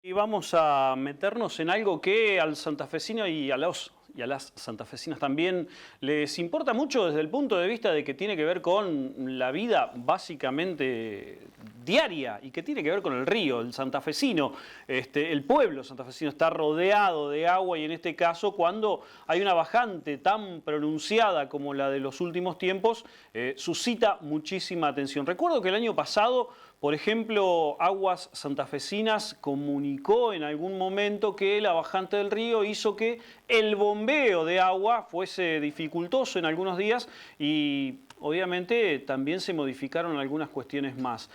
Y vamos a meternos en algo que al santafesino y a las santafesinas también les importa mucho desde el punto de vista de que tiene que ver con la vida básicamente diaria y que tiene que ver con el río, el santafesino. El pueblo santafesino está rodeado de agua y en este caso cuando hay una bajante tan pronunciada como la de los últimos tiempos, suscita muchísima atención. Recuerdo que el año pasado, por ejemplo, Aguas Santafesinas comunicó en algún momento que la bajante del río hizo que el bombeo de agua fuese dificultoso en algunos días y obviamente también se modificaron algunas cuestiones más.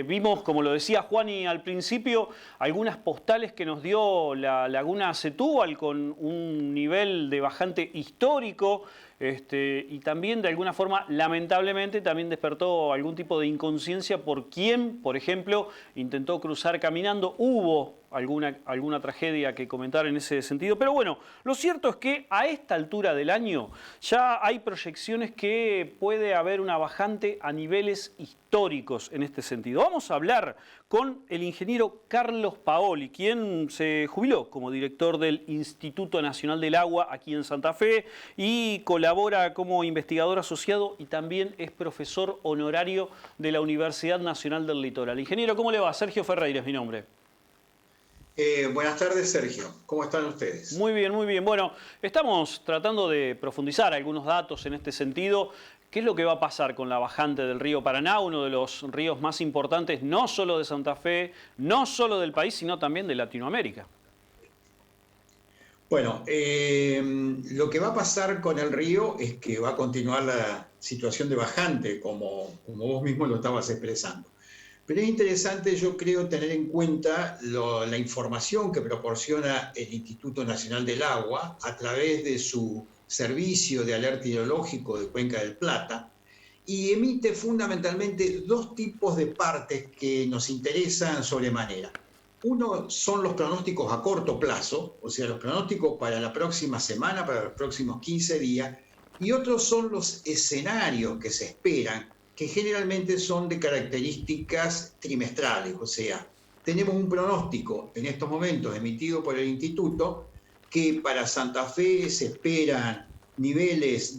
Vimos, como lo decía Juani al principio, algunas postales que nos dio la laguna Setúbal con un nivel de bajante histórico. Y también de alguna forma, lamentablemente, también despertó algún tipo de inconsciencia por quien, por ejemplo, intentó cruzar caminando. Hubo alguna tragedia que comentar en ese sentido. Pero bueno, lo cierto es que a esta altura del año ya hay proyecciones que puede haber una bajante a niveles históricos en este sentido. Vamos a hablar con el ingeniero Carlos Paoli, quien se jubiló como director del Instituto Nacional del Agua aquí en Santa Fe y colabora como investigador asociado y también es profesor honorario de la Universidad Nacional del Litoral. Ingeniero, ¿cómo le va? Sergio Ferreira es mi nombre. Buenas tardes, Sergio. ¿Cómo están ustedes? Muy bien, muy bien. Bueno, estamos tratando de profundizar algunos datos en este sentido. ¿Qué es lo que va a pasar con la bajante del río Paraná, uno de los ríos más importantes, no solo de Santa Fe, no solo del país, sino también de Latinoamérica? Bueno, lo que va a pasar con el río es que va a continuar la situación de bajante, como vos mismo lo estabas expresando. Pero es interesante, yo creo, tener en cuenta la información que proporciona el Instituto Nacional del Agua a través de su servicio de alerta hidrológico de Cuenca del Plata, y emite fundamentalmente dos tipos de partes que nos interesan sobremanera. Uno son los pronósticos a corto plazo, o sea, los pronósticos para la próxima semana, para los próximos 15 días, y otros son los escenarios que se esperan, que generalmente son de características trimestrales, o sea, tenemos un pronóstico en estos momentos emitido por el instituto que para Santa Fe se esperan niveles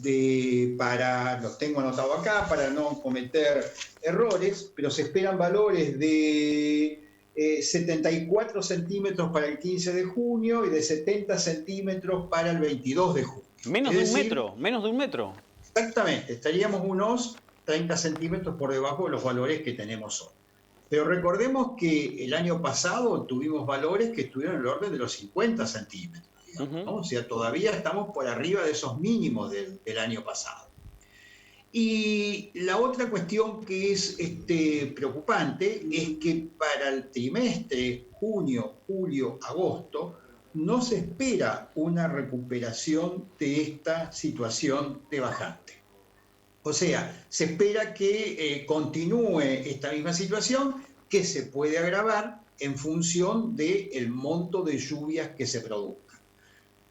los tengo anotado acá para no cometer errores, pero se esperan valores de 74 centímetros para el 15 de junio y de 70 centímetros para el 22 de junio. Menos Es de un decir, metro, menos de un metro. exactamente, estaríamos unos 30 centímetros por debajo de los valores que tenemos hoy. Pero recordemos que el año pasado tuvimos valores que estuvieron en el orden de los 50 centímetros, digamos, ¿no? O sea, todavía estamos por arriba de esos mínimos del año pasado. Y la otra cuestión que es preocupante es que para el trimestre junio, julio, agosto, no se espera una recuperación de esta situación de bajante. O sea, se espera que continúe esta misma situación que se puede agravar en función del monto de lluvias que se produzcan.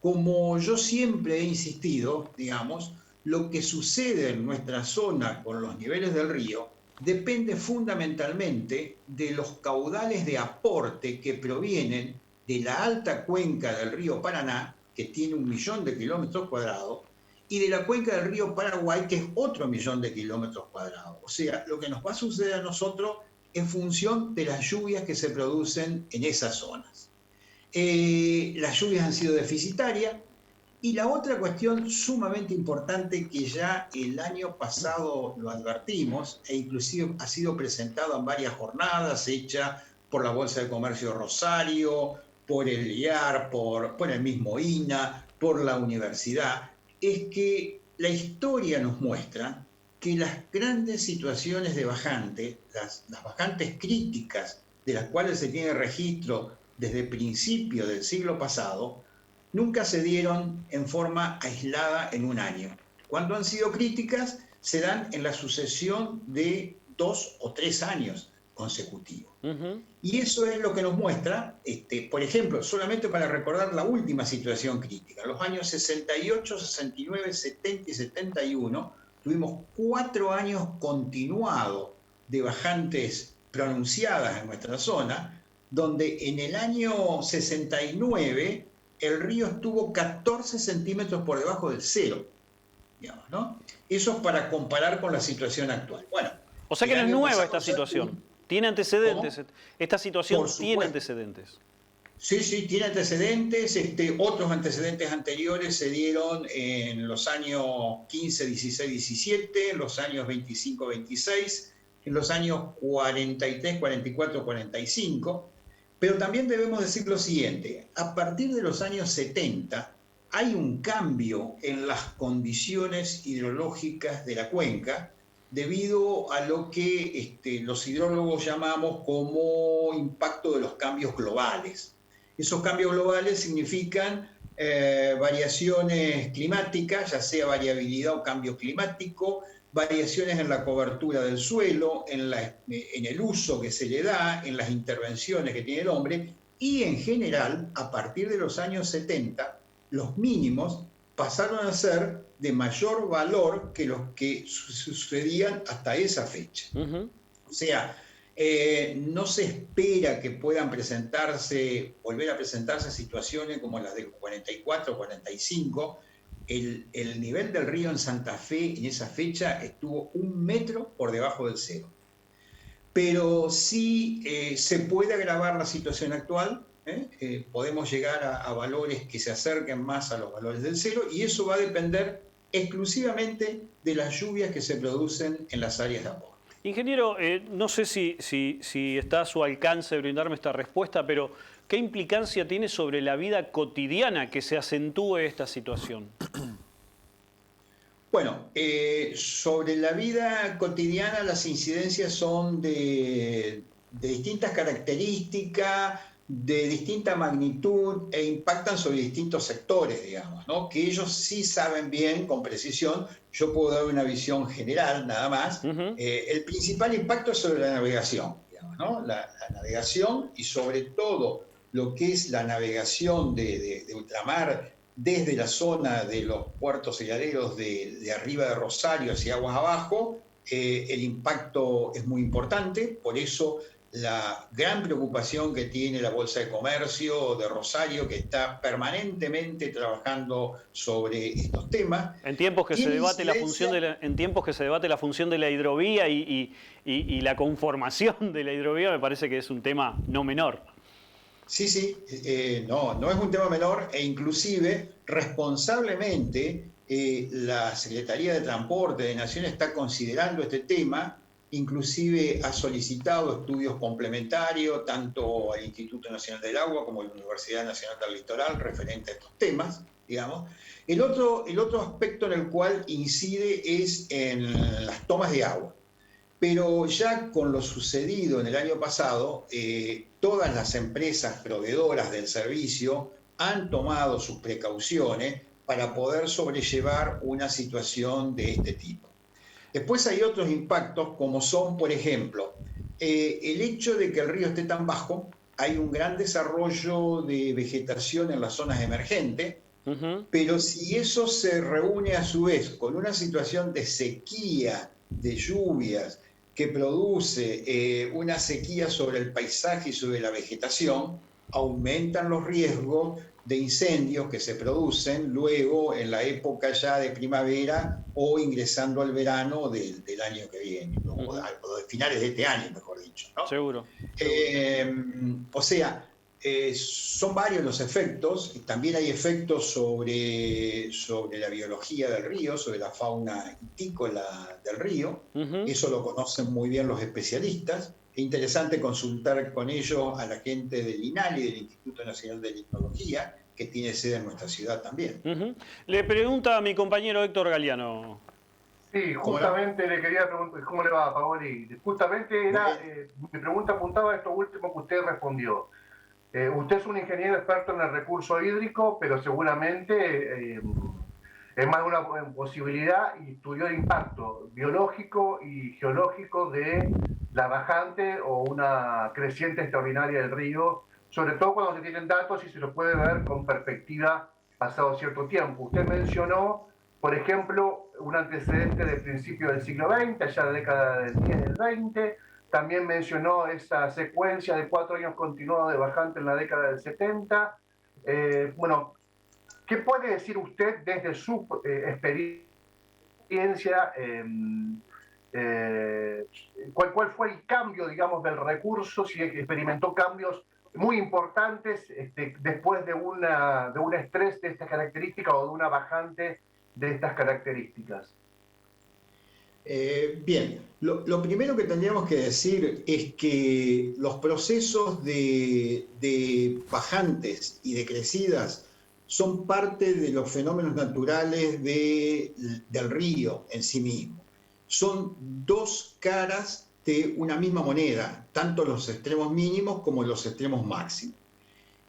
Como yo siempre he insistido, digamos, lo que sucede en nuestra zona con los niveles del río depende fundamentalmente de los caudales de aporte que provienen de la alta cuenca del río Paraná, que tiene 1.000.000 de kilómetros cuadrados, y de la cuenca del río Paraguay, que es otro 1.000.000 de kilómetros cuadrados. O sea, lo que nos va a suceder a nosotros en función de las lluvias que se producen en esas zonas. Las lluvias han sido deficitarias, y la otra cuestión sumamente importante que ya el año pasado lo advertimos, e inclusive ha sido presentado en varias jornadas, hecha por la Bolsa de Comercio de Rosario, por el IAR, por el mismo INA, por la universidad, es que la historia nos muestra que las grandes situaciones de bajante, las bajantes críticas de las cuales se tiene registro desde el principio del siglo pasado, nunca se dieron en forma aislada en un año. Cuando han sido críticas, se dan en la sucesión de 2 o 3 años consecutivos. Y eso es lo que nos muestra, por ejemplo, solamente para recordar la última situación crítica, los años 68, 69, 70 y 71, tuvimos 4 años continuados de bajantes pronunciadas en nuestra zona, donde en el año 69 el río estuvo 14 centímetros por debajo del cero, digamos, ¿no? Eso es para comparar con la situación actual. Bueno, O sea que el no es año nueva pasado esta situación. Tiene antecedentes. ¿Cómo? Esta situación Por tiene supuesto. antecedentes. Sí, sí, tiene antecedentes. Otros antecedentes anteriores se dieron en los años 15, 16, 17, en los años 25, 26, en los años 43, 44, 45. Pero también debemos decir lo siguiente, a partir de los años 70 hay un cambio en las condiciones hidrológicas de la cuenca debido a lo que los hidrólogos llamamos como impacto de los cambios globales. Esos cambios globales significan variaciones climáticas, ya sea variabilidad o cambio climático, variaciones en la cobertura del suelo, en el uso que se le da, en las intervenciones que tiene el hombre, y en general, a partir de los años 70, los mínimos pasaron a ser de mayor valor que los que sucedían hasta esa fecha. O sea, no se espera que puedan volver a presentarse situaciones como las del 44, 45. El nivel del río en Santa Fe en esa fecha estuvo 1 metro por debajo del cero. Pero sí se puede agravar la situación actual, podemos llegar a valores que se acerquen más a los valores del cero, y eso va a depender exclusivamente de las lluvias que se producen en las áreas de aporte. Ingeniero, no sé si está a su alcance brindarme esta respuesta, pero ¿qué implicancia tiene sobre la vida cotidiana que se acentúe esta situación? Bueno, sobre la vida cotidiana las incidencias son de distintas características, de distinta magnitud e impactan sobre distintos sectores, digamos, ¿no? Que ellos sí saben bien, con precisión. Yo puedo dar una visión general nada más. El principal impacto es sobre la navegación, digamos, ¿no? La navegación, y sobre todo lo que es la navegación de ultramar desde la zona de los puertos y aleros de arriba de Rosario hacia aguas abajo, el impacto es muy importante. Por eso la gran preocupación que tiene la Bolsa de Comercio de Rosario, que está permanentemente trabajando sobre estos temas. En tiempos que se debate la función de la hidrovía y la conformación de la hidrovía, me parece que es un tema no menor. Sí, sí, no es un tema menor, e inclusive responsablemente la Secretaría de Transporte de Nación está considerando este tema. Inclusive ha solicitado estudios complementarios tanto al Instituto Nacional del Agua como a la Universidad Nacional del Litoral referente a estos temas, digamos. El otro aspecto en el cual incide es en las tomas de agua. Pero ya con lo sucedido en el año pasado, todas las empresas proveedoras del servicio han tomado sus precauciones para poder sobrellevar una situación de este tipo. Después hay otros impactos, como son, por ejemplo, el hecho de que el río esté tan bajo. Hay un gran desarrollo de vegetación en las zonas emergentes, pero si eso se reúne a su vez con una situación de sequía, de lluvias, que produce una sequía sobre el paisaje y sobre la vegetación, aumentan los riesgos de incendios que se producen luego en la época ya de primavera o ingresando al verano del año que viene, o de finales de este año, mejor dicho, ¿no? Seguro. O sea, son varios los efectos. También hay efectos sobre la biología del río, sobre la fauna hitícola del río. Eso lo conocen muy bien los especialistas. Es interesante consultar con ellos a la gente del INALI, del Instituto Nacional de Limnología, que tiene sede en nuestra ciudad también. Le pregunta a mi compañero Héctor Galeano. Sí, justamente le quería preguntar, ¿cómo le va, Paoli? Justamente mi pregunta apuntaba a esto último que usted respondió. Usted es un ingeniero experto en el recurso hídrico, pero seguramente es más una posibilidad, y estudió el impacto biológico y geológico de la bajante o una creciente extraordinaria del río, sobre todo cuando se tienen datos y se los puede ver con perspectiva pasado cierto tiempo. Usted mencionó, por ejemplo, un antecedente del principio del siglo XX, allá de la década del 10, del 20, también mencionó esa secuencia de 4 años continuados de bajante en la década del 70. Bueno, ¿qué puede decir usted desde su experiencia? ¿Cuál fue el cambio, digamos, del recurso? Si experimentó cambios muy importantes después de un estrés de estas características o de una bajante de estas características. Bien, lo primero que tendríamos que decir es que los procesos de bajantes y de crecidas son parte de los fenómenos naturales del río en sí mismo. Son dos caras de una misma moneda, tanto los extremos mínimos como los extremos máximos.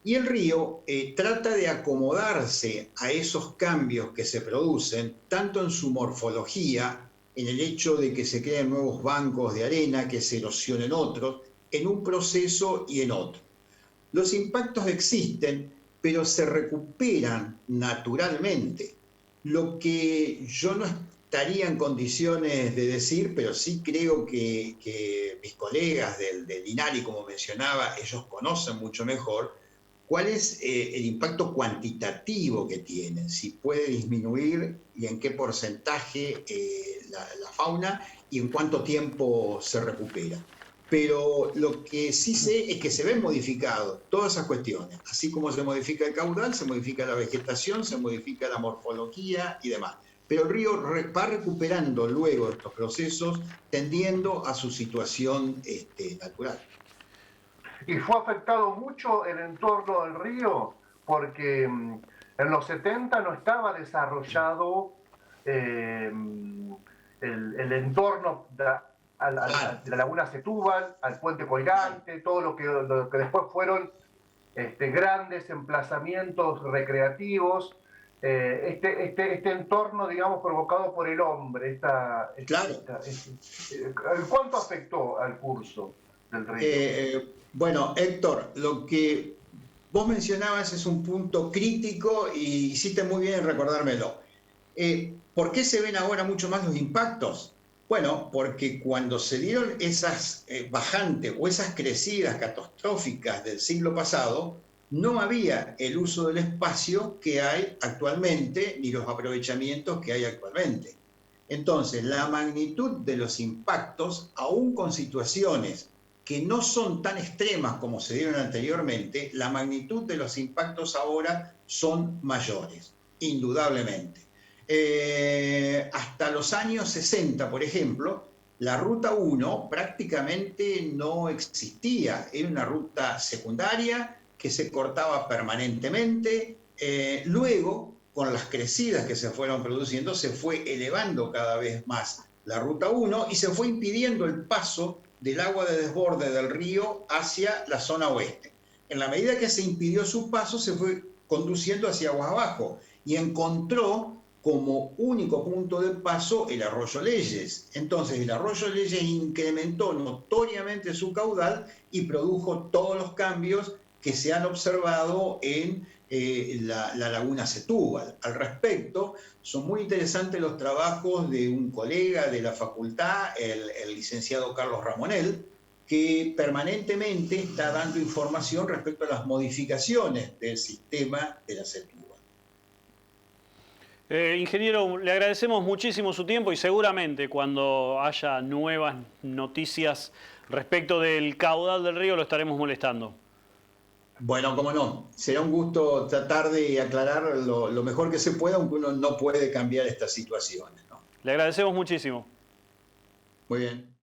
Y el río trata de acomodarse a esos cambios que se producen, tanto en su morfología, en el hecho de que se creen nuevos bancos de arena, que se erosionen otros, en un proceso y en otro. Los impactos existen, pero se recuperan naturalmente. Lo que yo no estaría en condiciones de decir, pero sí creo que mis colegas del INARI, como mencionaba, ellos conocen mucho mejor cuál es el impacto cuantitativo que tienen, si puede disminuir y en qué porcentaje la fauna y en cuánto tiempo se recupera. Pero lo que sí sé es que se ven modificados todas esas cuestiones. Así como se modifica el caudal, se modifica la vegetación, se modifica la morfología y demás. Pero el río va recuperando luego estos procesos, tendiendo a su situación natural. Y fue afectado mucho el entorno del río, porque en los 70 no estaba desarrollado el entorno de la laguna Setúbal, al puente colgante, todo lo que después fueron grandes emplazamientos recreativos, este entorno, digamos, provocado por el hombre. ¿Cuánto afectó al curso del río? Bueno, Héctor, lo que vos mencionabas es un punto crítico y hiciste muy bien en recordármelo. ¿Por qué se ven ahora mucho más los impactos? Bueno, porque cuando se dieron esas bajantes o esas crecidas catastróficas del siglo pasado, no había el uso del espacio que hay actualmente, ni los aprovechamientos que hay actualmente. Entonces, la magnitud de los impactos, aún con situaciones que no son tan extremas como se dieron anteriormente, la magnitud de los impactos ahora son mayores, indudablemente. Hasta los años 60, por ejemplo, la Ruta 1 prácticamente no existía. Era una ruta secundaria que se cortaba permanentemente. Luego, con las crecidas que se fueron produciendo, se fue elevando cada vez más la Ruta 1 y se fue impidiendo el paso del agua de desborde del río hacia la zona oeste. En la medida que se impidió su paso, se fue conduciendo hacia aguas abajo y encontró como único punto de paso el arroyo Leyes. Entonces el arroyo Leyes incrementó notoriamente su caudal y produjo todos los cambios que se han observado en la laguna Setúbal. Al respecto, son muy interesantes los trabajos de un colega de la facultad, el licenciado Carlos Ramonel, que permanentemente está dando información respecto a las modificaciones del sistema de la Setúbal. Ingeniero, le agradecemos muchísimo su tiempo y seguramente cuando haya nuevas noticias respecto del caudal del río lo estaremos molestando. Bueno, cómo no. Será un gusto tratar de aclarar lo mejor que se pueda, aunque uno no puede cambiar estas situaciones, ¿no? Le agradecemos muchísimo. Muy bien.